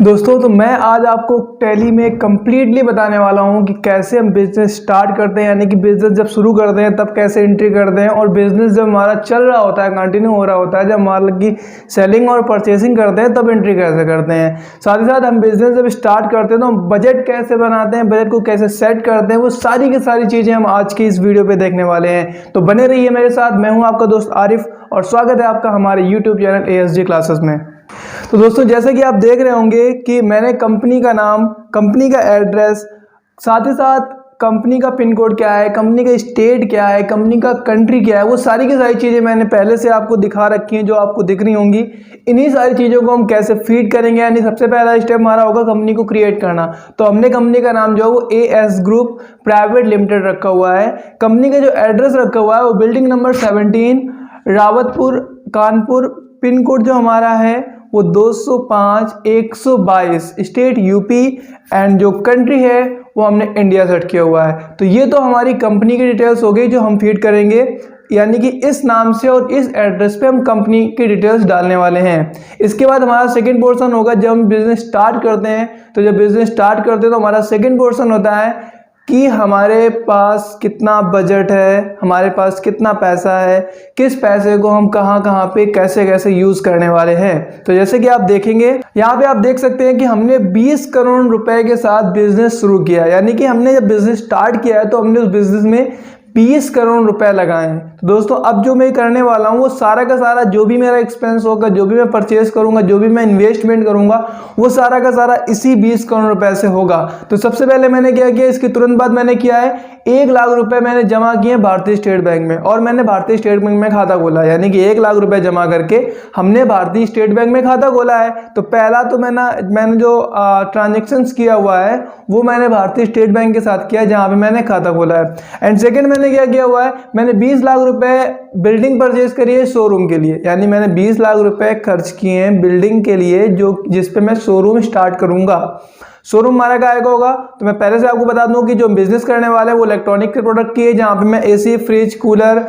दोस्तों तो मैं आज आपको टैली में कम्प्लीटली बताने वाला हूं कि कैसे हम बिज़नेस स्टार्ट करते हैं, यानी कि बिज़नेस जब शुरू करते हैं तब कैसे एंट्री करते हैं, और बिज़नेस जब हमारा चल रहा होता है, कंटिन्यू हो रहा होता है, जब माल की सेलिंग और परचेसिंग करते हैं तब एंट्री कैसे करते हैं। साथ ही साथ हम बिज़नेस जब स्टार्ट करते हैं तो हम बजट कैसे बनाते हैं, बजट को कैसे सेट करते हैं, वो सारी की सारी चीज़ें हम आज की इस वीडियो पर देखने वाले हैं। तो बने रहिए मेरे साथ। मैं हूँ आपका दोस्त आरिफ और स्वागत है आपका हमारे यूट्यूब चैनल ASG क्लासेस में। तो दोस्तों जैसे कि आप देख रहे होंगे कि मैंने कंपनी का नाम, कंपनी का एड्रेस, साथ ही साथ कंपनी का पिन कोड क्या है, कंपनी का स्टेट क्या है, कंपनी का कंट्री क्या है, वो सारी की सारी चीज़ें मैंने पहले से आपको दिखा रखी हैं जो आपको दिख रही होंगी। इन्हीं सारी चीज़ों को हम कैसे फीड करेंगे, यानी सबसे पहला स्टेप हमारा होगा कंपनी को क्रिएट करना। तो हमने कंपनी का नाम जो है वो AS ग्रुप प्राइवेट लिमिटेड रखा हुआ है। कंपनी का जो एड्रेस रखा हुआ है वो building number 17 Rawatpur Kanpur, pin code जो हमारा है वो 205-122, स्टेट UP, एंड जो कंट्री है वो हमने इंडिया सेट किया हुआ है। तो ये तो हमारी कंपनी की डिटेल्स हो गई जो हम फीड करेंगे, यानी कि इस नाम से और इस एड्रेस पे हम कंपनी की डिटेल्स डालने वाले हैं। इसके बाद हमारा सेकंड पोर्शन होगा जब हम बिजनेस स्टार्ट करते हैं। तो जब बिजनेस स्टार्ट करते हैं तो हमारा सेकंड पोर्शन होता है कि हमारे पास कितना बजट है, हमारे पास कितना पैसा है, किस पैसे को हम कहाँ कहाँ पे कैसे कैसे यूज़ करने वाले हैं। तो जैसे कि आप देखेंगे यहाँ पे आप देख सकते हैं कि हमने 20 करोड़ रुपए के साथ बिजनेस शुरू किया, यानी कि हमने जब बिजनेस स्टार्ट किया है तो हमने उस बिजनेस में 20 करोड़ रुपए लगाए हैं। तो दोस्तों अब जो मैं करने वाला हूँ वो सारा का सारा जो भी मेरा एक्सपेंस होगा, जो भी मैं परचेज करूंगा, जो भी मैं इन्वेस्टमेंट करूंगा, वो सारा का सारा इसी 20 करोड़ रुपए से होगा। तो सबसे पहले मैंने क्या किया, इसके तुरंत बाद मैंने किया है 1 लाख रुपए मैंने जमा किए भारतीय स्टेट बैंक में, और मैंने भारतीय स्टेट बैंक में खाता खोला, यानी कि 1 लाख रुपए जमा करके हमने भारतीय स्टेट बैंक में खाता खोला है। तो पहला तो मैंने जो ट्रांजेक्शन्स किया हुआ है वो मैंने भारतीय स्टेट बैंक के साथ किया जहाँ पे मैंने खाता खोला है। एंड सेकेंड मैंने क्या किया हुआ है, मैंने 20 लाख रुपए बिल्डिंग परचेज करी है शोरूम के लिए, यानी मैंने 20 लाख रुपए खर्च किए हैं बिल्डिंग के लिए जो जिस पे मैं शोरूम स्टार्ट करूंगा। शोरूम हमारा काय का होगा, तो मैं पहले से आपको बता दूं कि जो बिजनेस करने वाले हैं वो इलेक्ट्रॉनिक के प्रोडक्ट की है, जहां पे मैं AC, fridge, cooler,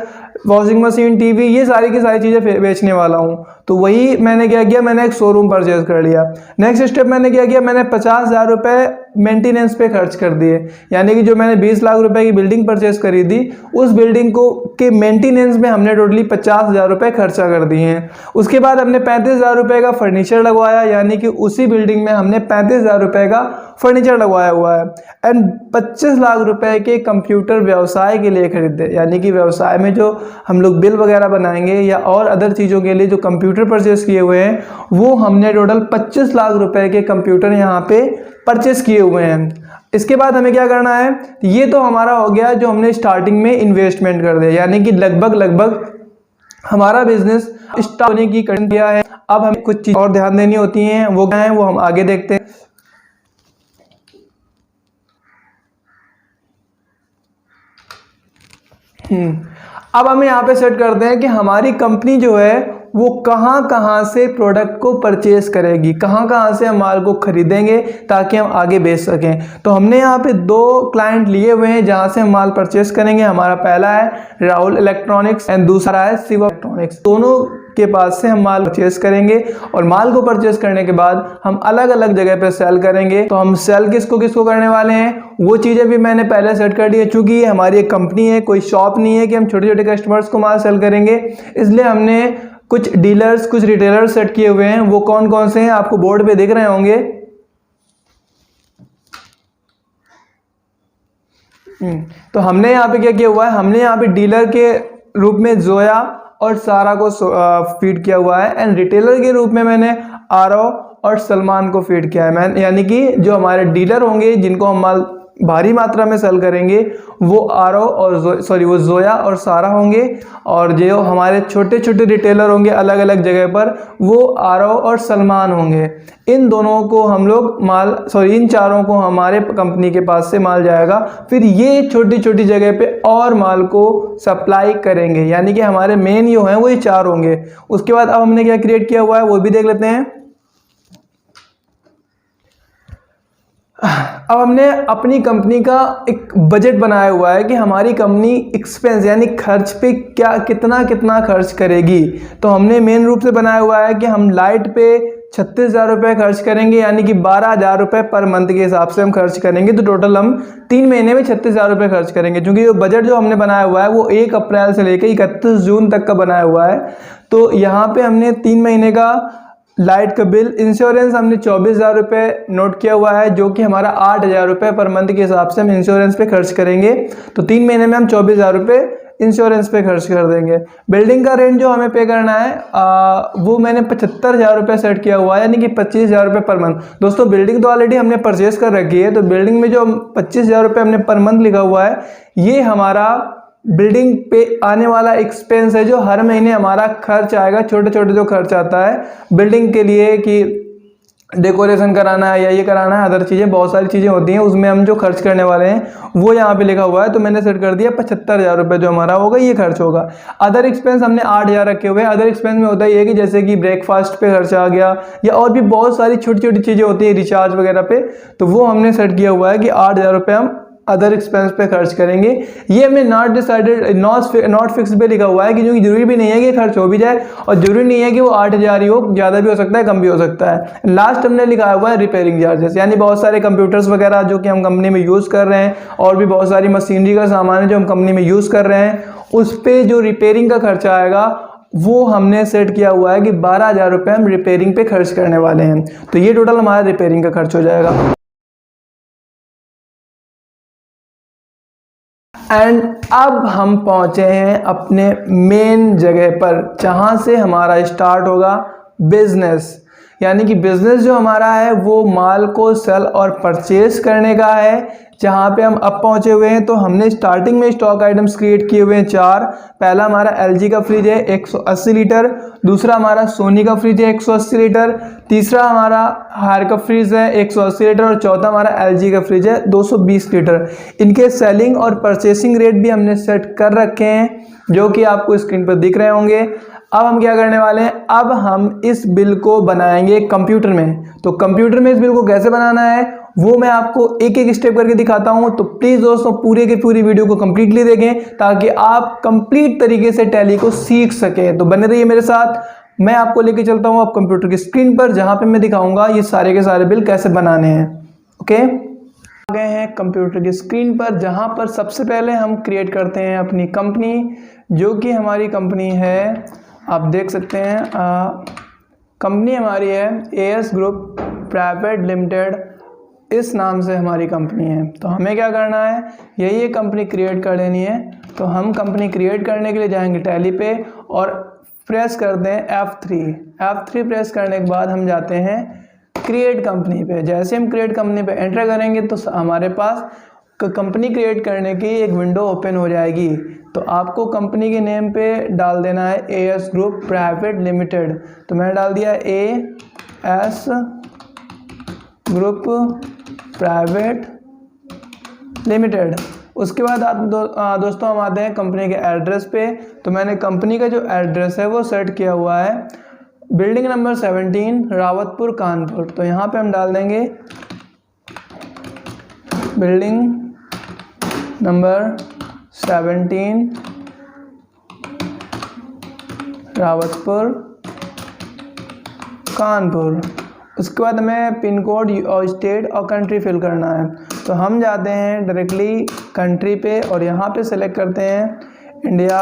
washing machine, TV, ये सारी की सारी चीज़ें बेचने वाला हूं। तो वही मैंने क्या किया, मैंने एक शोरूम परचेज कर लिया। नेक्स्ट स्टेप मैंने क्या किया, मैंने 50,000 रुपये मेंटेनेंस पे खर्च कर दिए, यानी कि जो मैंने 20 लाख रुपए की बिल्डिंग परचेज करी थी उस बिल्डिंग को के मेंटेनेंस में हमने टोटली 50,000 रुपये खर्चा कर दिए हैं। उसके बाद हमने 35,000 रुपये का फर्नीचर लगवाया, यानी कि उसी बिल्डिंग में हमने 35,000 रुपये का फर्नीचर लगवाया हुआ है। एंड 25 लाख रुपए के कंप्यूटर व्यवसाय के लिए खरीदे, यानी कि व्यवसाय में जो हम लोग बिल वगैरह बनाएंगे या और अदर चीज़ों के लिए जो कंप्यूटर परचेस किए हुए हैं वो हमने टोटल 25 लाख रुपए के कंप्यूटर यहाँ पे परचेस किए हुए हैं। इसके बाद हमें क्या करना है, ये तो हमारा हो गया जो हमने स्टार्टिंग में इन्वेस्टमेंट कर दिया, यानी कि लगभग हमारा बिजनेस स्टार्ट होने की कंडीशन किया है। अब हमें कुछ चीज़ और ध्यान देनी होती हैं, वो क्या है वो हम आगे देखते हैं। अब हमें यहाँ पे सेट करते हैं कि हमारी कंपनी जो है वो कहाँ कहाँ से प्रोडक्ट को परचेज करेगी, कहाँ कहाँ से हम माल को खरीदेंगे ताकि हम आगे बेच सकें। तो हमने यहाँ पे 2 क्लाइंट लिए हुए हैं जहाँ से हम माल परचेज करेंगे। हमारा पहला है राहुल इलेक्ट्रॉनिक्स एंड दूसरा है शिवा इलेक्ट्रॉनिक्स। दोनों के पास से हम माल परचेज करेंगे और माल को परचेज करने के बाद हम अलग अलग जगह पे सेल करेंगे। तो हम सेल किसको किसको करने वाले हैं वो चीज़ें भी मैंने पहले सेट कर दी है। चूँकि ये हमारी एक कंपनी है, कोई शॉप नहीं है कि हम छोटे छोटे कस्टमर्स को माल सेल करेंगे, इसलिए हमने कुछ डीलर्स, कुछ रिटेलर्स सेट किए हुए हैं। वो कौन कौन से हैं आपको बोर्ड पे दिख रहे होंगे। तो हमने यहाँ पे क्या किया हुआ है, हमने यहाँ पे डीलर के रूप में जोया और सारा को फीड किया हुआ है, एंड रिटेलर के रूप में मैंने आरव और सलमान को फीड किया है। यानी कि जो हमारे डीलर होंगे जिनको हम माल भारी मात्रा में सेल करेंगे वो आरव और वो जोया और सारा होंगे, और जो हमारे छोटे छोटे रिटेलर होंगे अलग अलग जगह पर वो आरव और सलमान होंगे। इन दोनों को हम लोग इन चारों को हमारे कंपनी के पास से माल जाएगा, फिर ये छोटी छोटी जगह पे और माल को सप्लाई करेंगे, यानी कि हमारे मेन जो हैं वो ये 4 होंगे। उसके बाद अब हमने क्या क्रिएट किया हुआ है वो भी देख लेते हैं। अब हमने अपनी कंपनी का एक बजट बनाया हुआ है कि हमारी कंपनी एक्सपेंस यानी खर्च पे कितना खर्च करेगी। तो हमने मेन रूप से बनाया हुआ है कि हम लाइट पे 36,000 रुपये खर्च करेंगे, यानी कि 12,000 रुपये पर मंथ के हिसाब से हम खर्च करेंगे। तो टोटल हम 3 महीने में 36,000 रुपये खर्च करेंगे, क्योंकि जो बजट जो हमने बनाया हुआ है वो 1 अप्रैल से लेकर 31 जून तक का बनाया हुआ है। तो यहाँ पे हमने 3 महीने का लाइट का बिल, इंश्योरेंस हमने 24,000 रुपये नोट किया हुआ है, जो कि हमारा 8,000 रुपये पर मंथ के हिसाब से हम इंश्योरेंस पे खर्च करेंगे। तो 3 महीने में हम 24,000 रुपये इंश्योरेंस पे खर्च कर देंगे। बिल्डिंग का रेंट जो हमें पे करना है वो मैंने 75,000 रुपये सेट किया हुआ है, यानी कि 25,000 रुपये पर मंथ। दोस्तों बिल्डिंग तो ऑलरेडी हमने परचेज कर रखी है, तो बिल्डिंग में जो 25,000 रुपये हमने पर मंथ लिखा हुआ है, ये हमारा बिल्डिंग पे आने वाला एक्सपेंस है, जो हर महीने हमारा खर्च आएगा। छोटे छोटे जो खर्च आता है बिल्डिंग के लिए, कि डेकोरेशन कराना है या ये कराना है, अदर चीज़ें बहुत सारी चीज़ें होती हैं, उसमें हम जो खर्च करने वाले हैं वो यहाँ पे लिखा हुआ है। तो मैंने सेट कर दिया 75,000 रुपये जो हमारा होगा ये खर्च होगा। अदर एक्सपेंस हमने 8,000 रखे हुए हैं। अदर एक्सपेंस में होता है कि जैसे कि ब्रेकफास्ट पे खर्चा आ गया, या और भी बहुत सारी छोटी छोटी चीज़ें होती हैं रिचार्ज वगैरह पे, तो वो हमने सेट किया हुआ है कि 8,000 रुपये हम अदर एक्सपेंस पे खर्च करेंगे। ये हमने नॉट डिसाइडेड नॉट फिक्स पे लिखा हुआ है, कि क्योंकि जरूरी भी नहीं है कि खर्च हो भी जाए, और जरूरी नहीं है कि वो 8,000 ही हो, ज़्यादा भी हो सकता है, कम भी हो सकता है। लास्ट हमने लिखा हुआ है रिपेयरिंग चार्जेस, यानी बहुत सारे कंप्यूटर्स वगैरह जो कि हम कंपनी में यूज़ कर रहे हैं, और भी बहुत सारी मशीनरी का सामान है जो हम कंपनी में यूज़ कर रहे हैं, उस पर जो रिपेयरिंग का खर्चा आएगा वो हमने सेट किया हुआ है कि 12,000 रुपये हम रिपेयरिंग पे खर्च करने वाले हैं। तो ये टोटल हमारा रिपेयरिंग का खर्च हो जाएगा। एंड अब हम पहुंचे हैं अपने मेन जगह पर, जहां से हमारा स्टार्ट होगा बिजनेस। यानी कि बिजनेस जो हमारा है वो माल को सेल और परचेज करने का है, जहाँ पे हम अब पहुँचे हुए हैं। तो हमने स्टार्टिंग में स्टॉक आइटम्स क्रिएट किए हुए हैं 4। पहला हमारा LG का फ्रिज है 180 लीटर, दूसरा हमारा सोनी का फ्रिज है 180 लीटर, तीसरा हमारा हायर का फ्रिज है 180 लीटर, और चौथा हमारा LG का फ्रिज है 220 लीटर। इनके सेलिंग और परचेसिंग रेट भी हमने सेट कर रखे हैं, जो कि आपको स्क्रीन पर दिख रहे होंगे। अब हम क्या करने वाले हैं, अब हम इस बिल को बनाएंगे कंप्यूटर में। तो कंप्यूटर में इस बिल को कैसे बनाना है वो मैं आपको एक एक स्टेप करके दिखाता हूं। तो प्लीज़ दोस्तों पूरे की पूरी वीडियो को कंप्लीटली देखें, ताकि आप कंप्लीट तरीके से टैली को सीख सकें। तो बने रहिए मेरे साथ, मैं आपको लेके चलता हूं अब कंप्यूटर की स्क्रीन पर, जहां पे मैं दिखाऊंगा ये सारे के सारे बिल कैसे बनाने हैं। ओके, आ गए हैं कंप्यूटर की स्क्रीन पर, जहां पर सबसे पहले हम क्रिएट करते हैं अपनी कंपनी, जो कि हमारी कंपनी है, आप देख सकते हैं कंपनी हमारी है AS ग्रुप प्राइवेट लिमिटेड, इस नाम से हमारी कंपनी है। तो हमें क्या करना है, यही कंपनी क्रिएट कर लेनी है। तो हम कंपनी क्रिएट करने के लिए जाएंगे टैली पे और प्रेस कर दें F3 प्रेस करने के बाद हम जाते हैं क्रिएट कंपनी पे। जैसे हम क्रिएट कंपनी पे एंटर करेंगे तो हमारे पास कंपनी क्रिएट करने की एक विंडो ओपन हो जाएगी। तो आपको कंपनी के नेम पे डाल देना है AS ग्रुप प्राइवेट लिमिटेड। तो मैंने डाल दिया AS ग्रुप प्राइवेट लिमिटेड। उसके बाद आप दोस्तों हम आते हैं कंपनी के एड्रेस पे। तो मैंने कंपनी का जो एड्रेस है वो सेट किया हुआ है बिल्डिंग नंबर 17 रावतपुर कानपुर। तो यहाँ पे हम डाल देंगे बिल्डिंग नंबर 17 रावतपुर कानपुर। उसके बाद हमें पिन कोड और स्टेट और कंट्री फिल करना है। तो हम जाते हैं डायरेक्टली कंट्री पे और यहाँ पे सेलेक्ट करते हैं इंडिया।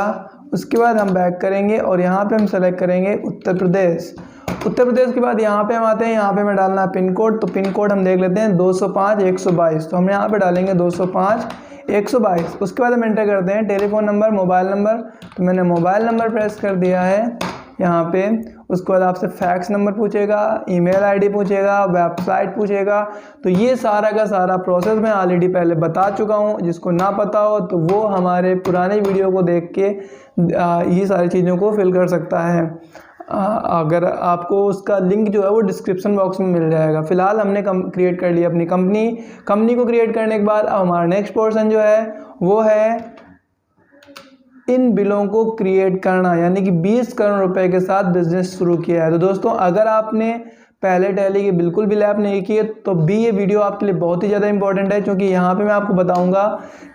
उसके बाद हम बैक करेंगे और यहाँ पे हम सेलेक्ट करेंगे उत्तर प्रदेश। उत्तर प्रदेश के बाद यहाँ पे हम आते हैं, यहाँ पे हमें डालना है पिन कोड। तो पिन कोड हम देख लेते हैं 205-122। तो हम यहाँ पे डालेंगे 205-122। उसके बाद हम एंटर करते हैं टेलीफोन नंबर, मोबाइल नंबर। तो मैंने मोबाइल नंबर प्रेस कर दिया है यहाँ पे। उसके बाद आपसे फैक्स नंबर पूछेगा, ईमेल आईडी पूछेगा, वेबसाइट पूछेगा। तो ये सारा का सारा प्रोसेस मैं ऑलरेडी पहले बता चुका हूँ। जिसको ना पता हो तो वो हमारे पुराने वीडियो को देख के ये सारी चीज़ों को फिल कर सकता है। अगर आपको उसका लिंक जो है वो डिस्क्रिप्शन बॉक्स में मिल जाएगा। फिलहाल हमने क्रिएट कर लिया अपनी कंपनी को क्रिएट करने के बाद अब हमारा नेक्स्ट पोर्शन जो है वो है इन बिलों को क्रिएट करना, यानी कि 20 करोड़ रुपए के साथ बिजनेस शुरू किया है। तो दोस्तों अगर आपने पहले टैली के बिल्कुल भी लैप नहीं किए तो भी ये वीडियो आपके लिए बहुत ही ज़्यादा इंपॉर्टेंट है, क्योंकि यहाँ पे मैं आपको बताऊँगा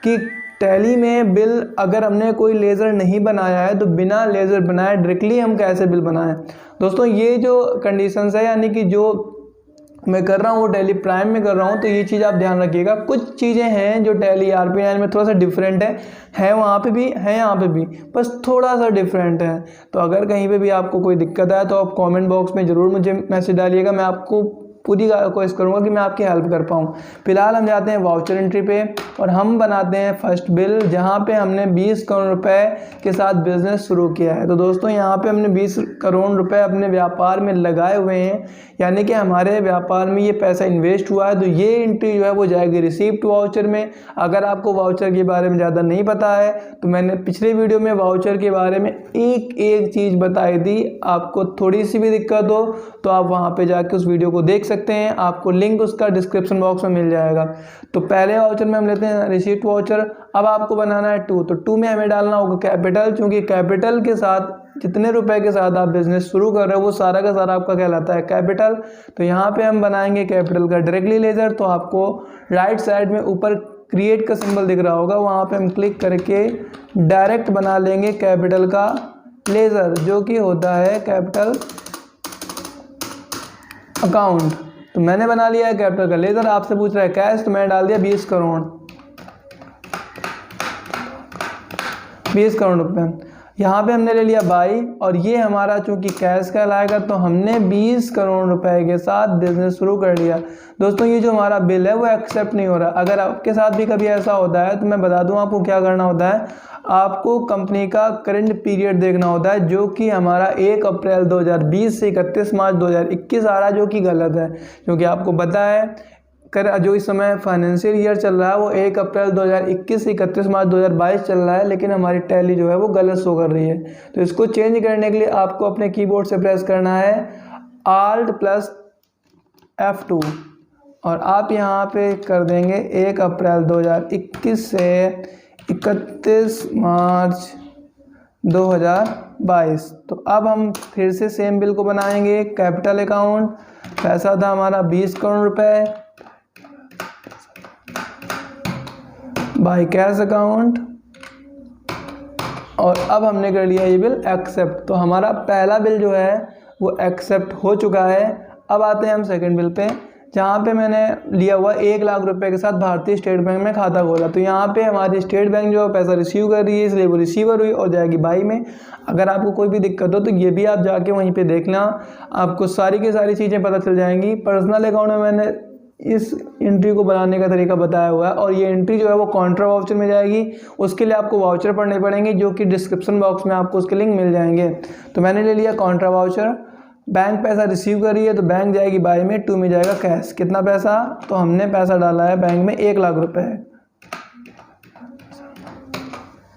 कि टैली में बिल अगर हमने कोई लेज़र नहीं बनाया है तो बिना लेज़र बनाए डायरेक्टली हम कैसे बिल बनाएं। दोस्तों ये जो कंडीशंस है यानी कि जो मैं कर रहा हूँ वो टैली प्राइम में कर रहा हूँ, तो ये चीज़ आप ध्यान रखिएगा। कुछ चीज़ें हैं जो टैली RP9 में थोड़ा सा डिफरेंट है वहाँ पे भी है, यहाँ पे भी बस थोड़ा सा डिफरेंट है। तो अगर कहीं पे भी आपको कोई दिक्कत है तो आप कमेंट बॉक्स में ज़रूर मुझे मैसेज डालिएगा, मैं आपको पूरी कोशिश करूँगा कि मैं आपकी हेल्प कर पाऊँ। फिलहाल हम जाते हैं वाउचर एंट्री पे और हम बनाते हैं फर्स्ट बिल, जहाँ पे हमने 20 करोड़ रुपए के साथ बिजनेस शुरू किया है। तो दोस्तों यहाँ पे हमने 20 करोड़ रुपए अपने व्यापार में लगाए हुए हैं, यानी कि हमारे व्यापार में ये पैसा इन्वेस्ट हुआ है। तो ये एंट्री जो है वो जाएगी रिसीप्ट वाउचर में। अगर आपको वाउचर के बारे में ज़्यादा नहीं पता है तो मैंने पिछले वीडियो में वाउचर के बारे में एक एक चीज़ बताई थी। आपको थोड़ी सी भी दिक्कत हो तो आप वहाँ पे जाके उस वीडियो को देख सकते हैं, आपको लिंक उसका डिस्क्रिप्शन बॉक्स में मिल जाएगा। तो पहले वाउचर में हम लेते हैं रिसीप्ट वाउचर। अब आपको बनाना है 2, तो 2 में हमें डालना होगा कैपिटल, क्योंकि कैपिटल के साथ जितने रुपए के साथ आप बिजनेस शुरू कर रहे हो वो सारा का सारा आपका कहलाता है कैपिटल। तो यहाँ पे हम बनाएंगे कैपिटल का डायरेक्टली लेजर। तो आपको राइट साइड में ऊपर क्रिएट का सिंबल दिख रहा होगा, वहाँ पे हम क्लिक करके डायरेक्ट बना लेंगे कैपिटल का लेजर, जो कि होता है कैपिटल अकाउंट। तो मैंने बना लिया है कैपिटल का लेजर। आपसे पूछ रहा है कैश, तो मैंने डाल दिया 20 करोड़, 20 करोड़ रुपए। यहाँ पे हमने ले लिया बाई, और ये हमारा चूंकि कैश कहलाएगा तो हमने 20 करोड़ रुपए के साथ बिजनेस शुरू कर लिया। दोस्तों ये जो हमारा बिल है वो एक्सेप्ट नहीं हो रहा। अगर आपके साथ भी कभी ऐसा होता है तो मैं बता दूं आपको क्या करना होता है। आपको कंपनी का करंट पीरियड देखना होता है, जो कि हमारा 1 अप्रैल 2020 से 31 मार्च 2021 आ रहा है, जो कि गलत है। क्योंकि आपको पता है जो इस समय फाइनेंशियल ईयर चल रहा है वो 1 अप्रैल 2021 से 31 मार्च 2022 चल रहा है, लेकिन हमारी टैली जो है वो गलत शो कर रही है। तो इसको चेंज करने के लिए आपको अपने कीबोर्ड से प्रेस करना है Alt+F2, और आप यहाँ पे कर देंगे 1 अप्रैल 2021 से 31 मार्च 2022। तो अब हम फिर से सेम बिल को बनाएंगे। कैपिटल अकाउंट, पैसा था हमारा 20 करोड़ रुपए, बाय कैश अकाउंट, और अब हमने कर लिया ये बिल एक्सेप्ट। तो हमारा पहला बिल जो है वो एक्सेप्ट हो चुका है। अब आते हैं हम सेकंड बिल पे, जहाँ पे मैंने लिया हुआ 1 लाख रुपए के साथ भारतीय स्टेट बैंक में खाता खोला। तो यहाँ पे हमारी स्टेट बैंक जो पैसा रिसीव कर रही है, इसलिए वो रिसीवर हुई और जाएगी बाई में। अगर आपको कोई भी दिक्कत हो तो ये भी आप जाके वहीं पे देखना, आपको सारी की सारी चीज़ें पता चल जाएंगी। पर्सनल अकाउंट में मैंने इस एंट्री को बनाने का तरीका बताया हुआ है, और ये एंट्री जो है वो कॉन्ट्रा वाउचर में जाएगी। उसके लिए आपको वाउचर पढ़ने पड़ेंगे, जो कि डिस्क्रिप्शन बॉक्स में आपको उसके लिंक मिल जाएंगे। तो मैंने ले लिया कॉन्ट्रा वाउचर। बैंक पैसा रिसीव कर रही है तो बैंक जाएगी बाई में, 2 में जाएगा कैश। कितना पैसा, तो हमने पैसा डाला है बैंक में 1 लाख रुपए।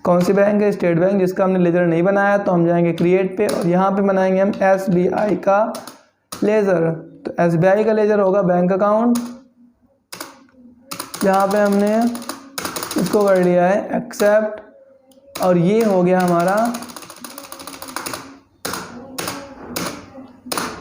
कौन सी बैंक है, स्टेट बैंक, जिसका हमने लेजर नहीं बनाया। तो हम जाएंगे क्रिएट पे और यहाँ पे बनाएंगे हम SBI का लेजर। तो SBI का लेजर होगा बैंक अकाउंट, जहाँ पे हमने इसको कर लिया है एक्सेप्ट, और ये हो गया हमारा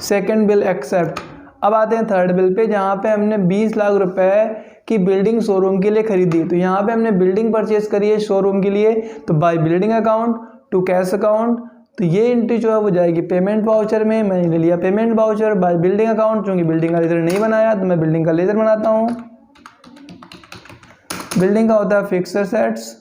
सेकंड बिल एक्सेप्ट। अब आते हैं थर्ड बिल पे, जहाँ पे हमने 20 लाख रुपए की बिल्डिंग शोरूम के लिए खरीदी। तो यहाँ पे हमने बिल्डिंग परचेज करी है शोरूम के लिए, तो by building account to cash account. तो ये एंट्री जो है वो जाएगी पेमेंट वाउचर में। मैंने ले लिया payment voucher bye building account, क्योंकि बिल्डिंग का लेजर नहीं बनाया तो मैं बिल्डिंग का लेजर बनाता हूँ। बिल्डिंग का होता है फिक्स्ड एसेट्स,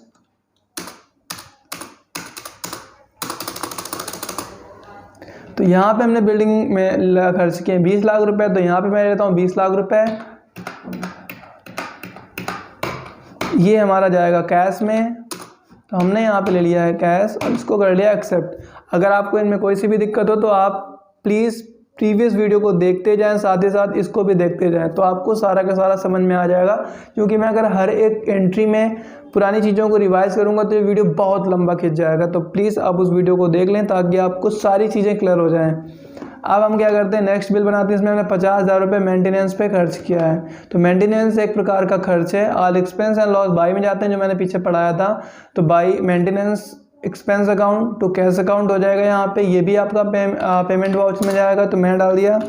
तो यहाँ पे हमने बिल्डिंग में खर्च किए 20 लाख रुपए। तो यहाँ पे मैं लेता हूँ 20 लाख रुपए, ये हमारा जाएगा कैश में। तो हमने यहाँ पे ले लिया है कैश और इसको कर लिया एक्सेप्ट। अगर आपको इनमें कोई सी भी दिक्कत हो तो आप प्लीज़ प्रीवियस वीडियो को देखते जाएं, साथ ही साथ इसको भी देखते जाएं, तो आपको सारा का सारा समझ में आ जाएगा। क्योंकि मैं अगर हर एक एंट्री में पुरानी चीज़ों को रिवाइज करूंगा तो ये वीडियो बहुत लंबा खिंच जाएगा। तो प्लीज़ आप उस वीडियो को देख लें ताकि आपको सारी चीज़ें क्लियर हो जाएं। अब हम क्या करते हैं, नेक्स्ट बिल बनाते हैं। इसमें हमने 50,000 रुपये मेंटेनेंस पे खर्च किया है। तो मेंटेनेंस एक प्रकार का खर्च है। All expense and loss by में जाते हैं, जो मैंने पीछे पढ़ाया था। तो by maintenance expense account to cash account हो जाएगा यहाँ पे। ये भी आपका पेमेंट वाउचर में जाएगा, तो मैंने डाल दिया।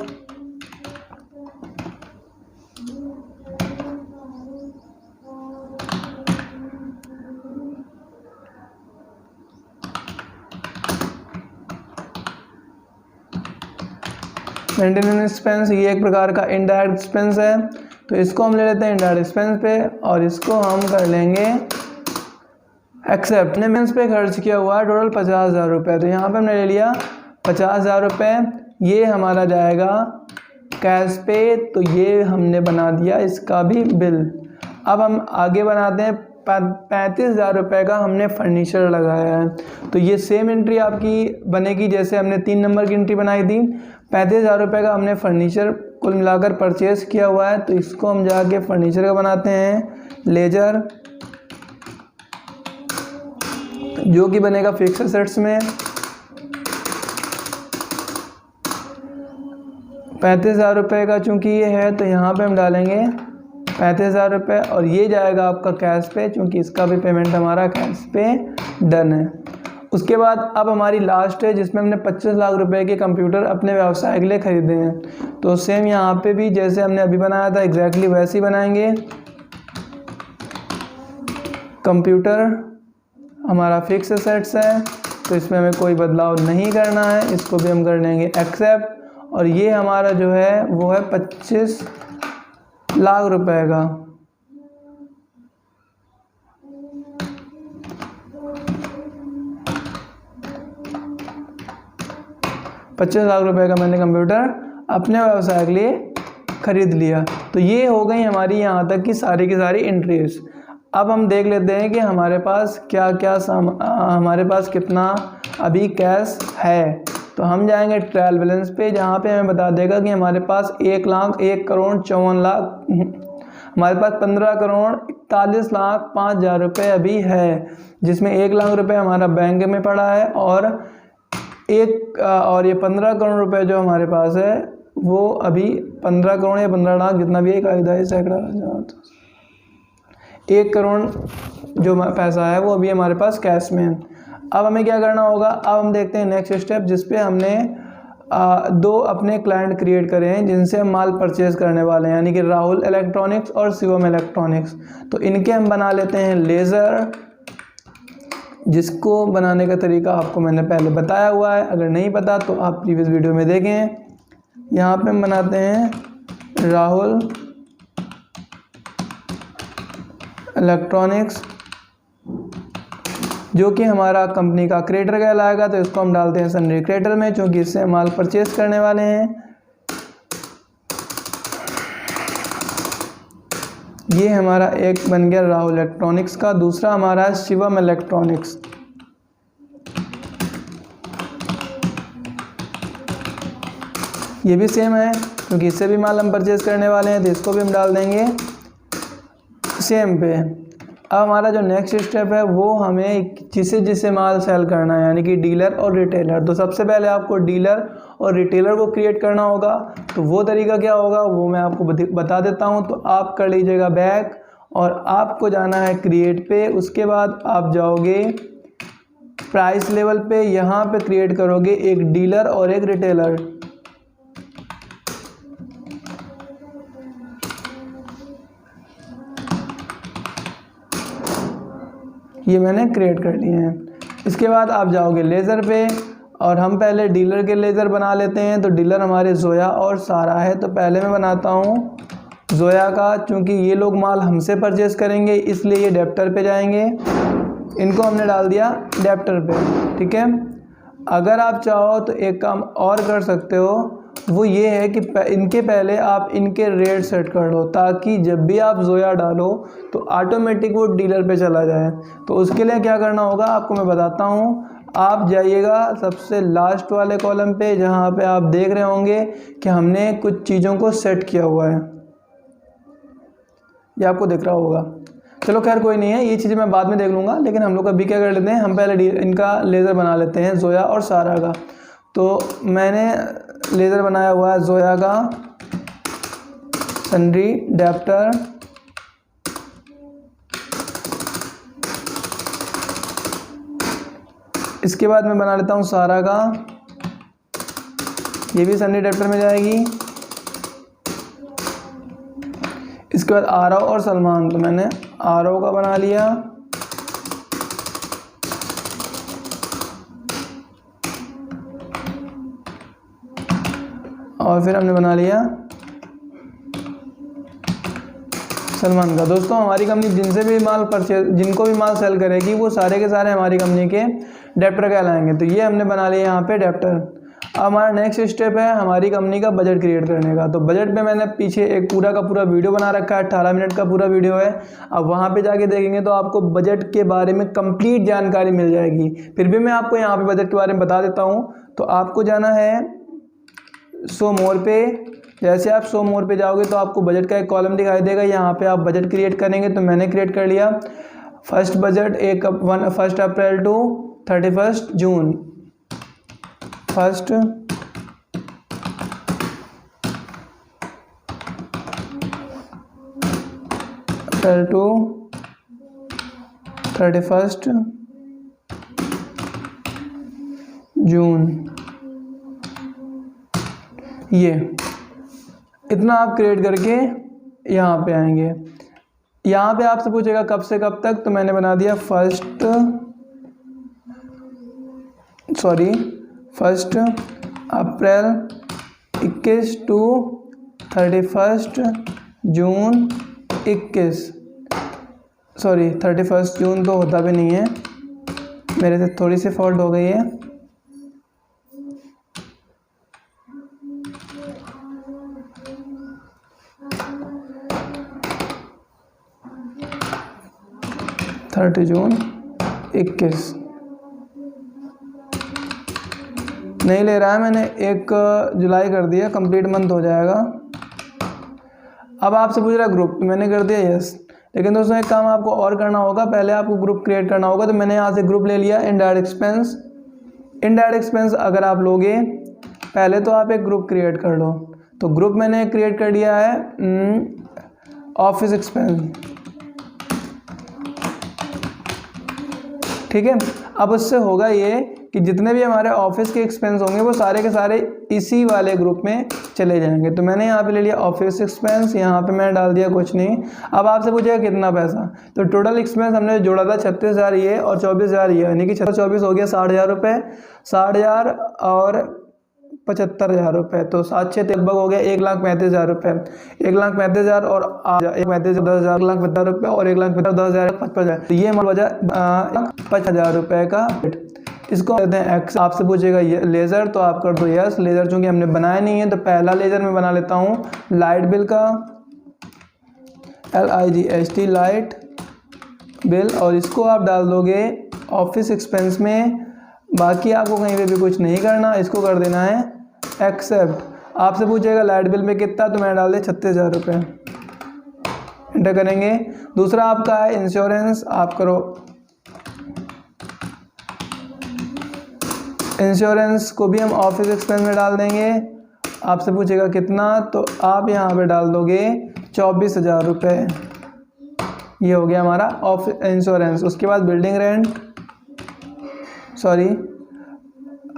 मेंटेनेंस एक्सपेंस ये एक प्रकार का इनडायरेक्ट एक्सपेंस है, तो इसको हम ले लेते हैं इनडायरेक्ट एक्सपेंस पे और इसको हम कर लेंगे एक्सेप्ट। मेंस पे खर्च किया हुआ है टोटल 50,000 रुपये, तो यहाँ पे हमने ले लिया 50,000 रुपये, ये हमारा जाएगा कैश पे, तो ये हमने बना दिया इसका भी बिल। अब हम आगे बनाते हैं 35,000 रुपये का हमने फर्नीचर लगाया है, तो ये सेम एंट्री आपकी बनेगी जैसे हमने 3 नंबर की एंट्री बनाई थी। 35,000 रुपये का हमने फर्नीचर कुल मिलाकर परचेज़ किया हुआ है, तो इसको हम जाके फर्नीचर का बनाते हैं लेजर, जो कि बनेगा फिक्स एसेट्स में। 35,000 रुपये का चूँकि ये है तो यहाँ पे हम डालेंगे 35,000 रुपये और ये जाएगा आपका कैश पे, चूँकि इसका भी पेमेंट हमारा कैश पे डन है। उसके बाद अब हमारी लास्ट है जिसमें हमने 25 लाख रुपए के कंप्यूटर अपने व्यवसाय के लिए ख़रीदे हैं, तो सेम यहाँ पे भी जैसे हमने अभी बनाया था एग्जैक्टली वैसे ही बनाएंगे। कंप्यूटर हमारा फिक्स एसेट्स है, तो इसमें हमें कोई बदलाव नहीं करना है, इसको भी हम कर लेंगे एक्सेप्ट, और ये हमारा जो है वो है 25 लाख रुपए का। ₹25 लाख का मैंने कंप्यूटर अपने व्यवसाय के लिए ख़रीद लिया। तो ये हो गई हमारी यहाँ तक की सारी एंट्रीज। अब हम देख लेते हैं कि हमारे पास क्या क्या हमारे पास कितना अभी कैश है। तो हम जाएंगे ट्रायल बैलेंस पे, जहाँ पे हमें बता देगा कि हमारे पास 1,01,54,00,000 हमारे पास 15,41,05,000 रुपये अभी है, जिसमें 1 लाख रुपये हमारा बैंक में पड़ा है और ये 15 करोड़ रुपए जो हमारे पास है वो अभी 15 करोड़ या 15 लाख जितना भी है, कायदा है सैकड़ा 1 करोड़ जो पैसा है वो अभी हमारे पास कैश में है। अब हमें क्या करना होगा, अब हम देखते हैं नेक्स्ट स्टेप, जिस पे हमने 2 अपने क्लाइंट क्रिएट करे हैं जिनसे हम माल परचेज करने वाले हैं, यानी कि राहुल इलेक्ट्रॉनिक्स और शिवम इलेक्ट्रॉनिक्स। तो इनके हम बना लेते हैं लेज़र, जिसको बनाने का तरीका आपको मैंने पहले बताया हुआ है, अगर नहीं पता तो आप प्रीवियस वीडियो में देखें। यहाँ पे हम बनाते हैं राहुल इलेक्ट्रॉनिक्स, जो कि हमारा कंपनी का क्रिएटर कहलाएगा, तो इसको हम डालते हैं सन्ड्री क्रिएटर में, क्योंकि इससे माल परचेज करने वाले हैं। ये हमारा एक बन गया राहुल इलेक्ट्रॉनिक्स का, दूसरा हमारा है शिवम इलेक्ट्रॉनिक्स। ये भी सेम है क्योंकि इससे भी माल हम परचेज करने वाले हैं, तो इसको भी हम डाल देंगे सेम पे। अब हमारा जो नेक्स्ट स्टेप है वो हमें जिसे माल सेल करना है, यानी कि डीलर और रिटेलर। तो सबसे पहले आपको डीलर और रिटेलर को क्रिएट करना होगा, तो वो तरीका क्या होगा वो मैं आपको बता देता हूँ। तो आप कर लीजिएगा बैक और आपको जाना है क्रिएट पे, उसके बाद आप जाओगे प्राइस लेवल पे, यहाँ पे क्रिएट करोगे एक डीलर और एक रिटेलर। ये मैंने क्रिएट कर लिए हैं। इसके बाद आप जाओगे लेज़र पे और हम पहले डीलर के लेज़र बना लेते हैं। तो डीलर हमारे जोया और सारा है, तो पहले मैं बनाता हूँ जोया का, क्योंकि ये लोग माल हमसे परचेज़ करेंगे इसलिए ये डेप्टर पे जाएंगे। इनको हमने डाल दिया डेप्टर पे, ठीक है। अगर आप चाहो तो एक काम और कर सकते हो, वो ये है कि इनके पहले आप इनके रेट सेट कर लो, ताकि जब भी आप जोया डालो तो ऑटोमेटिक वो डीलर पे चला जाए। तो उसके लिए क्या करना होगा आपको मैं बताता हूँ। आप जाइएगा सबसे लास्ट वाले कॉलम पे, जहाँ पे आप देख रहे होंगे कि हमने कुछ चीज़ों को सेट किया हुआ है, ये आपको दिख रहा होगा। चलो खैर कोई नहीं है, ये चीज़ें मैं बाद में देख लूँगा, लेकिन हम लोग अभी क्या कर लेते हैं, हम पहले इनका लेज़र बना लेते हैं जोया और सारा का। तो मैंने लेज़र बनाया हुआ है जोया का सन्ड्री डेप्टर, इसके बाद मैं बना लेता हूँ सारा का, ये भी सन्ड्री डेप्टर में जाएगी। इसके बाद आरव और सलमान, तो मैंने आरव का बना लिया। और फिर हमने बना लिया सलमान का। दोस्तों हमारी कंपनी जिनको भी माल सेल करेगी वो सारे के सारे हमारी कंपनी के डेप्टर कहलाएंगे। तो ये हमने बना लिया यहाँ पे डेप्टर। अब हमारा नेक्स्ट स्टेप है हमारी कंपनी का बजट क्रिएट करने का। तो बजट पे मैंने पीछे एक पूरा का पूरा वीडियो बना रखा है, 18 मिनट का पूरा वीडियो है। अब वहाँ पे जाके देखेंगे तो आपको बजट के बारे में कंप्लीट जानकारी मिल जाएगी। फिर भी मैं आपको यहाँ पे बजट के बारे में बता देता हूँ। तो आपको जाना है शो मोर पे। जैसे आप शो मोर पे जाओगे तो आपको बजट का एक कॉलम दिखाई देगा, यहाँ पे आप बजट क्रिएट करेंगे। तो मैंने क्रिएट कर लिया first budget 1 April to 31 June. 1 April to 31 June. ये इतना आप क्रिएट करके यहाँ पे आएंगे। यहाँ पे आपसे पूछेगा कब से कब तक, तो मैंने बना दिया 1 अप्रैल 21 टू 31 जून 21। 31 जून तो होता भी नहीं है, मेरे से थोड़ी सी फॉल्ट हो गई है। जून 21 नहीं ले रहा है, मैंने 1 जुलाई कर दिया, कंप्लीट मंथ हो जाएगा। अब आपसे पूछ रहा है ग्रुप, मैंने कर दिया यस। लेकिन दोस्तों एक काम आपको और करना होगा, पहले आपको ग्रुप क्रिएट करना होगा। तो मैंने यहाँ से ग्रुप ले लिया इनडायरेक्ट एक्सपेंस। इनडायरेक्ट एक्सपेंस अगर आप लोगे पहले तो आप एक ग्रुप क्रिएट कर लो। तो ग्रुप मैंने क्रिएट कर दिया है ऑफिस एक्सपेंस, ठीक है। अब उससे होगा ये कि जितने भी हमारे ऑफिस के एक्सपेंस होंगे वो सारे के सारे इसी वाले ग्रुप में चले जाएंगे। तो मैंने यहाँ पे ले लिया ऑफिस एक्सपेंस, यहाँ पे मैंने डाल दिया कुछ नहीं। अब आपसे पूछेगा कितना पैसा, तो टोटल एक्सपेंस हमने जोड़ा था 36,000 ये और 24,000 ये, यानी कि 24 हो गया 60,000 रुपये, 60,000 और 75,000 रुपये, तो 7-6 लगभग हो गया 1,35,000 रुपये। 1,35,000 और 1,35,000 1,50,000 रुपये और 1,50,000 55,000, तो ये हमारा वजह 5,000 रुपये का। इसको कहते हैं एक्स। आपसे पूछेगा ये लेज़र, तो आप कर दो यस। लेज़र चूँकि हमने बनाया नहीं है तो पहला लेज़र मैं बना लेता हूँ लाइट बिल का, LIGHT लाइट बिल, और इसको आप डाल दोगे ऑफिस एक्सपेंस में। बाकी आपको कहीं पे भी कुछ नहीं करना, इसको कर देना है एक्सेप्ट। आपसे पूछेगा लाइट बिल में कितना, तो मैं डाल दिया 36,000 रुपये, एंटर करेंगे। दूसरा आपका है इंश्योरेंस, आप करो इंश्योरेंस को भी हम ऑफिस एक्सपेंस में डाल देंगे। आपसे पूछेगा कितना, तो आप यहाँ पे डाल दोगे 24,000 रुपये। ये हो गया हमारा ऑफिस इंश्योरेंस। उसके बाद बिल्डिंग रेंट,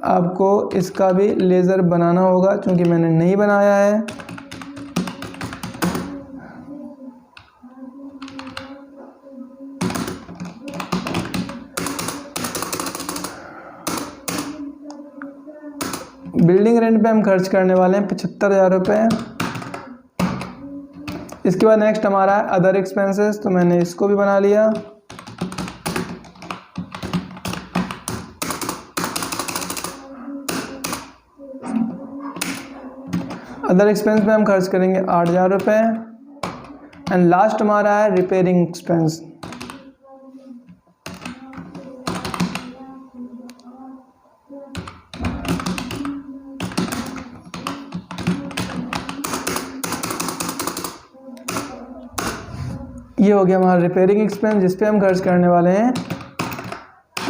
आपको इसका भी लेज़र बनाना होगा क्योंकि मैंने नहीं बनाया है। बिल्डिंग रेंट पे हम खर्च करने वाले हैं 75,000 रुपये। इसके बाद नेक्स्ट हमारा है अदर एक्सपेंसेस, तो मैंने इसको भी बना लिया। अदर एक्सपेंस में हम खर्च करेंगे 8,000 रुपये। एंड लास्ट हमारा है रिपेयरिंग एक्सपेंस। ये हो गया हमारा रिपेयरिंग एक्सपेंस, जिस पे हम खर्च करने वाले हैं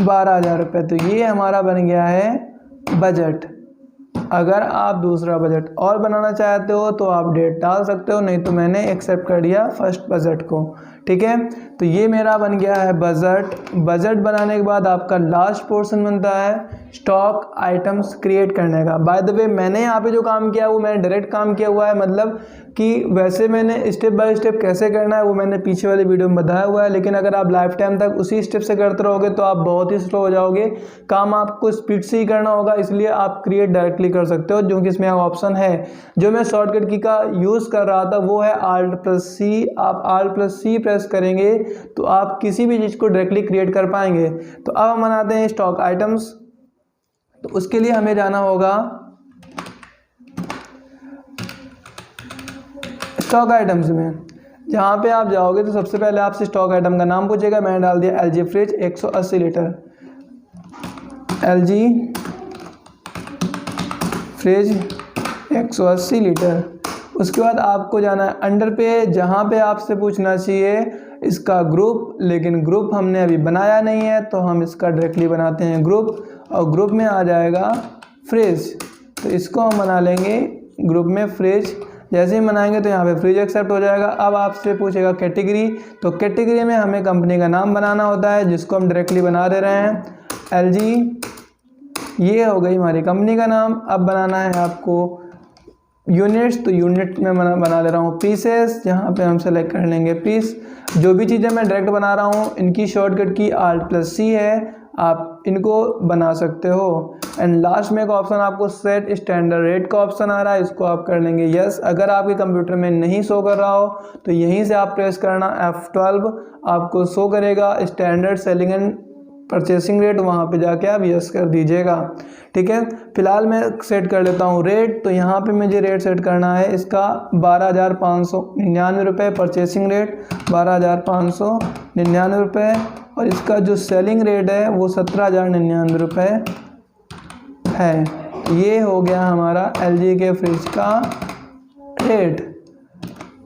12,000 रुपये। तो ये हमारा बन गया है बजट। अगर आप दूसरा बजट और बनाना चाहते हो तो आप डेट डाल सकते हो, नहीं तो मैंने एक्सेप्ट कर दिया फर्स्ट बजट को, ठीक है। तो ये मेरा बन गया है बजट। बजट बनाने के बाद आपका लास्ट पोर्शन बनता है स्टॉक आइटम्स क्रिएट करने का। बाय द वे मैंने यहाँ पे जो काम किया है वो मैंने डायरेक्ट काम किया हुआ है, मतलब कि वैसे मैंने स्टेप बाय स्टेप कैसे करना है वो मैंने पीछे वाले वीडियो में बताया हुआ है। लेकिन अगर आप लाइफ टाइम तक उसी स्टेप से करते रहोगे तो आप बहुत ही स्लो हो जाओगे। काम आपको स्पीड से ही करना होगा, इसलिए आप क्रिएट डायरेक्टली कर कर सकते हो, जो कि इसमें ऑप्शन है। जो मैं शॉर्टकट की का यूज़ कर रहा था वो है Alt+C। आप Alt+C प्रेस करेंगे तो आप किसी भी चीज़ को डायरेक्टली क्रिएट कर पाएंगे। तो अब हम बनाते हैं स्टॉक आइटम्स। तो उसके लिए हमें जाना होगा स्टॉक आइटम्स में। जहाँ पे आप जाओगे तो सबसे पहले आपसे स्टॉक आइटम का नाम पूछेगा। मैंने डाल दिया LG fridge 180 litre, LG fridge 180 litre. उसके बाद आपको जाना है अंडर पे, जहाँ पे आपसे पूछना चाहिए इसका ग्रुप, लेकिन ग्रुप हमने अभी बनाया नहीं है तो हम इसका डायरेक्टली बनाते हैं ग्रुप, और ग्रुप में आ जाएगा फ्रिज। तो इसको हम बना लेंगे ग्रुप में फ्रिज। जैसे ही बनाएंगे तो यहाँ पे फ्रिज एक्सेप्ट हो जाएगा। अब आपसे पूछेगा कैटेगरी, तो कैटेगरी में हमें कंपनी का नाम बनाना होता है, जिसको हम डायरेक्टली बना दे रहे हैं LG। ये हो गई हमारी कंपनी का नाम। अब बनाना है आपको यूनिट्स, तो यूनिट में बना ले रहा हूँ पीसेस, जहाँ पे हम सेलेक्ट कर लेंगे पीस। जो भी चीज़ें मैं डायरेक्ट बना रहा हूँ इनकी शॉर्टकट की Alt+C है, आप इनको बना सकते हो। एंड लास्ट में एक ऑप्शन आपको सेट स्टैंडर्ड रेट का ऑप्शन आ रहा है, इसको आप कर लेंगे यस। अगर आपके कंप्यूटर में नहीं शो कर रहा हो तो यहीं से आप प्रेस करना F12, आपको शो करेगा standard selling and purchasing rate, वहाँ पे जाके आप यस कर दीजिएगा। ठीक है, फिलहाल मैं सेट कर लेता हूँ रेट। तो यहाँ पे मुझे रेट सेट करना है इसका 12,599 रुपये परचेसिंग रेट, 12,599 रुपये, और इसका जो सेलिंग रेट है वो 17,099 रुपये है। तो ये हो गया हमारा LG के फ्रिज का रेट।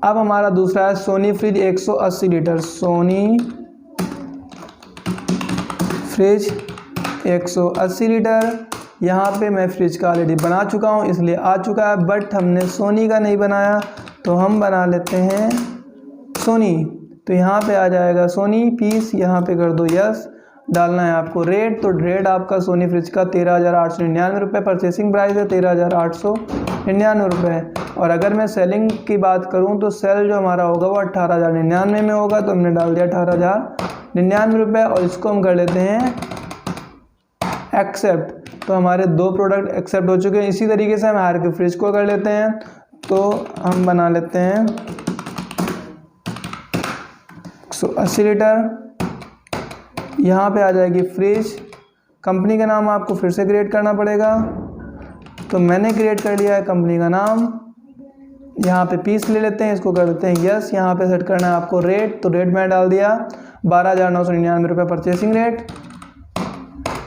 अब हमारा दूसरा है Sony fridge 180 litre, Sony fridge 180 litre. यहाँ पे मैं फ्रिज का ऑलरेडी बना चुका हूँ इसलिए आ चुका है, बट हमने सोनी का नहीं बनाया तो हम बना लेते हैं सोनी। तो यहाँ पे आ जाएगा सोनी पीस, यहाँ पे कर दो यस। डालना है आपको रेट, तो रेट आपका सोनी फ्रिज का 13,899 रुपये, परचेसिंग प्राइस है 13,899 रुपये। और अगर मैं सेलिंग की बात करूँ तो सेल जो हमारा होगा वो 18,099 में होगा, तो हमने डाल दिया 18,099 रुपये। और इसको हम कर लेते हैं एक्सेप्ट। तो हमारे 2 प्रोडक्ट एक्सेप्ट हो चुके हैं। इसी तरीके से हम हायर के फ्रिज को कर लेते हैं। तो हम बना लेते हैं 180 लीटर। यहाँ पे आ जाएगी फ्रिज। कंपनी का नाम आपको फिर से क्रिएट करना पड़ेगा, तो मैंने क्रिएट कर लिया है कंपनी का नाम। यहाँ पे पीस ले लेते हैं, इसको कर देते हैं यस। यहाँ पे सेट करना है आपको रेट, तो रेट मैंने डाल दिया 12,999 रुपये purchasing rate.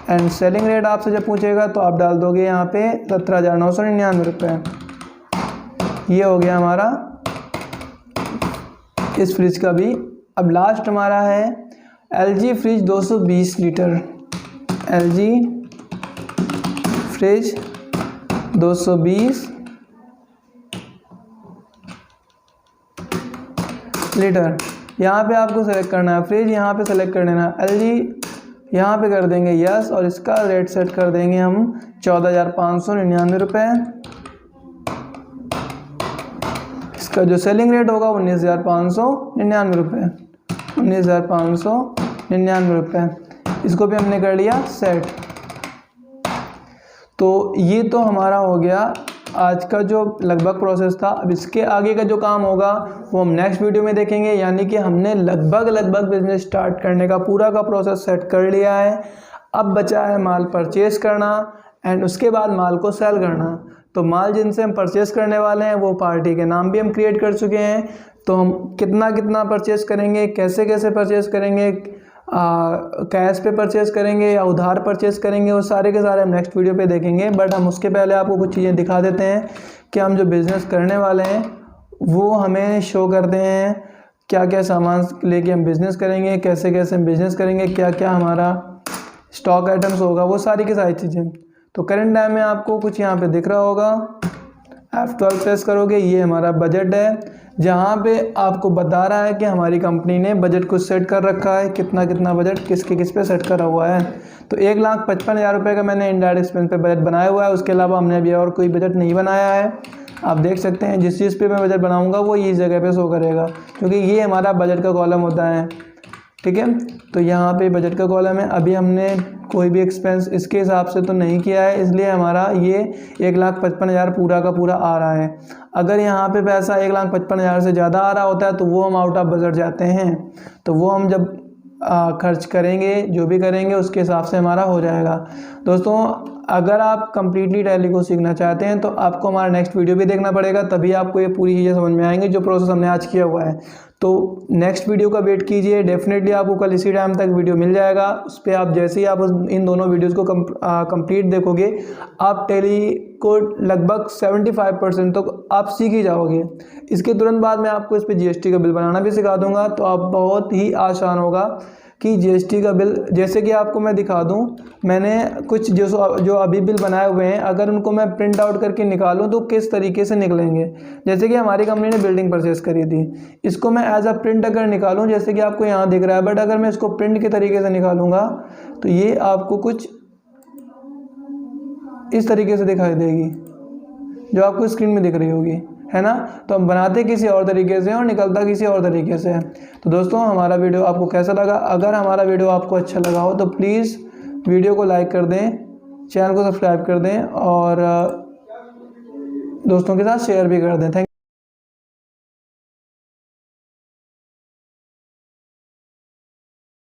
And selling rate आपसे जब पूछेगा तो आप डाल दोगे यहाँ पे 17,999 रुपये। ये हो गया हमारा इस फ्रिज का भी। अब लास्ट हमारा है LG fridge 220 litre, LG fridge 220 litre. यहाँ पे आपको सेलेक्ट करना है फ्रिज, यहाँ पे सेलेक्ट कर लेना है LG, यहाँ पे कर देंगे यस। और इसका रेट सेट कर देंगे हम 14,599 रुपये। इसका जो सेलिंग रेट होगा 19,599 रुपये, 19,599 रुपये। इसको भी हमने कर लिया सेट। तो ये तो हमारा हो गया आज का जो लगभग प्रोसेस था। अब इसके आगे का जो काम होगा वो हम नेक्स्ट वीडियो में देखेंगे। यानी कि हमने लगभग बिजनेस स्टार्ट करने का पूरा का प्रोसेस सेट कर लिया है। अब बचा है माल परचेस करना एंड उसके बाद माल को सेल करना। तो माल जिनसे हम परचेस करने वाले हैं वो पार्टी के नाम भी हम क्रिएट कर चुके हैं। तो हम कितना परचेस करेंगे, कैसे परचेस करेंगे, कैश पे परचेस करेंगे या उधार परचेस करेंगे, वो सारे के सारे हम नेक्स्ट वीडियो पे देखेंगे। बट हम उसके पहले आपको कुछ चीज़ें दिखा देते हैं कि हम जो बिज़नेस करने वाले हैं वो हमें शो करते हैं क्या क्या सामान लेके हम बिज़नेस करेंगे, कैसे हम बिज़नेस करेंगे, क्या क्या हमारा स्टॉक आइटम्स होगा, वो सारी की सारी चीज़ें। तो करंट टाइम में आपको कुछ यहाँ पे दिख रहा होगा, F12 प्रेस करोगे, ये हमारा बजट है जहाँ पे आपको बता रहा है कि हमारी कंपनी ने बजट को सेट कर रखा है, कितना बजट किस पे सेट करा हुआ है। तो 1,55,000 रुपये का मैंने इनडायरेक्ट एक्सपेंस पे बजट बनाया हुआ है। उसके अलावा हमने अभी और कोई बजट नहीं बनाया है। आप देख सकते हैं जिस चीज़ पे मैं बजट बनाऊंगा वो इस जगह पे शो करेगा, क्योंकि ये हमारा बजट का कॉलम होता है। ठीक है। तो यहाँ पे बजट का कॉलम है। अभी हमने कोई भी एक्सपेंस इसके हिसाब से तो नहीं किया है, इसलिए हमारा ये 1,55,000 पूरा का पूरा आ रहा है। अगर यहाँ पे पैसा 1,55,000 से ज़्यादा आ रहा होता है तो वो हम आउट ऑफ बजट जाते हैं, तो वो हम जब खर्च करेंगे, जो भी करेंगे उसके हिसाब से हमारा हो जाएगा। दोस्तों, अगर आप कंप्लीटली टैली को सीखना चाहते हैं तो आपको हमारा नेक्स्ट वीडियो भी देखना पड़ेगा, तभी आपको ये पूरी चीज़ें समझ में आएंगी जो प्रोसेस हमने आज किया हुआ है। तो नेक्स्ट वीडियो का वेट कीजिए, डेफिनेटली आपको कल इसी टाइम तक वीडियो मिल जाएगा। उस पर आप जैसे ही आप इन दोनों वीडियोज़ को कंप्लीट देखोगे, आप टैली को लगभग 75% तक आप सीख ही जाओगे। इसके तुरंत बाद मैं आपको इस पर जीएसटी का बिल बनाना भी सिखा दूंगा, तो आप बहुत ही आसान होगा कि जीएसटी का बिल, जैसे कि आपको मैं दिखा दूं, मैंने कुछ जो अभी बिल बनाए हुए हैं, अगर उनको मैं प्रिंट आउट करके निकालूं तो किस तरीके से निकलेंगे। जैसे कि हमारी कंपनी ने बिल्डिंग परचेस करी थी, इसको मैं एज अ प्रिंट अगर निकालूं, जैसे कि आपको यहाँ दिख रहा है, बट अगर मैं इसको प्रिंट के तरीके से निकालूंगा तो ये आपको कुछ इस तरीके से दिखाई देगी, जो आपको स्क्रीन में दिख रही होगी, है ना। तो हम बनाते किसी और तरीके से और निकलता किसी और तरीके से है। तो दोस्तों, हमारा वीडियो आपको कैसा लगा? अगर हमारा वीडियो आपको अच्छा लगा हो तो प्लीज़ वीडियो को लाइक कर दें, चैनल को सब्सक्राइब कर दें और दोस्तों के साथ शेयर भी कर दें। थैंक